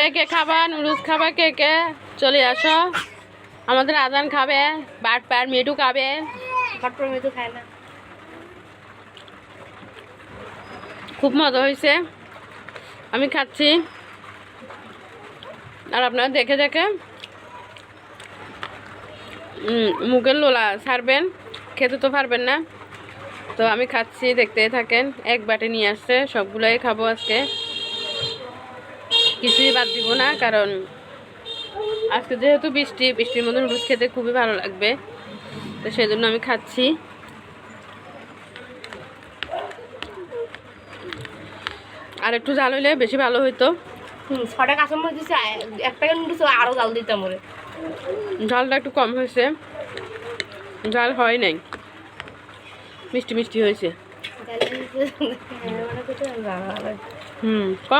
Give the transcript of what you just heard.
কে কে খাবা নুডলস খাবা কে কে চলে আসো আমাদের আজান খাবে বাটপার মিঠু খাবে বাটপার মিঠু খায় না খুব মজা হয়েছে আমি খাচ্ছি আর আপনারা দেখে দেখে মুখের লোলা ছাড়বেন খেতে তো পারবেন না তো আমি খাচ্ছি দেখতেই থাকেন এক বাটি নিয়ে আসছে সবগুলাই খাবো আজকে কিছুই বাদ দিব না কারণ আজকে যেহেতু বৃষ্টির মধ্যে নুডলস খেতে খুবই ভালো লাগবে তো সেই জন্য আমি খাচ্ছি আর একটু জাল হইলে বেশি ভালো হইতো 6টা কাঁচামরিচ দিচ্ছে এক প্যাকেট নুডলস আরও জাল দিতাম ওরে ঝালটা একটু কম হয়েছে ঝাল হয় নাই মিষ্টি মিষ্টি হয়েছে ক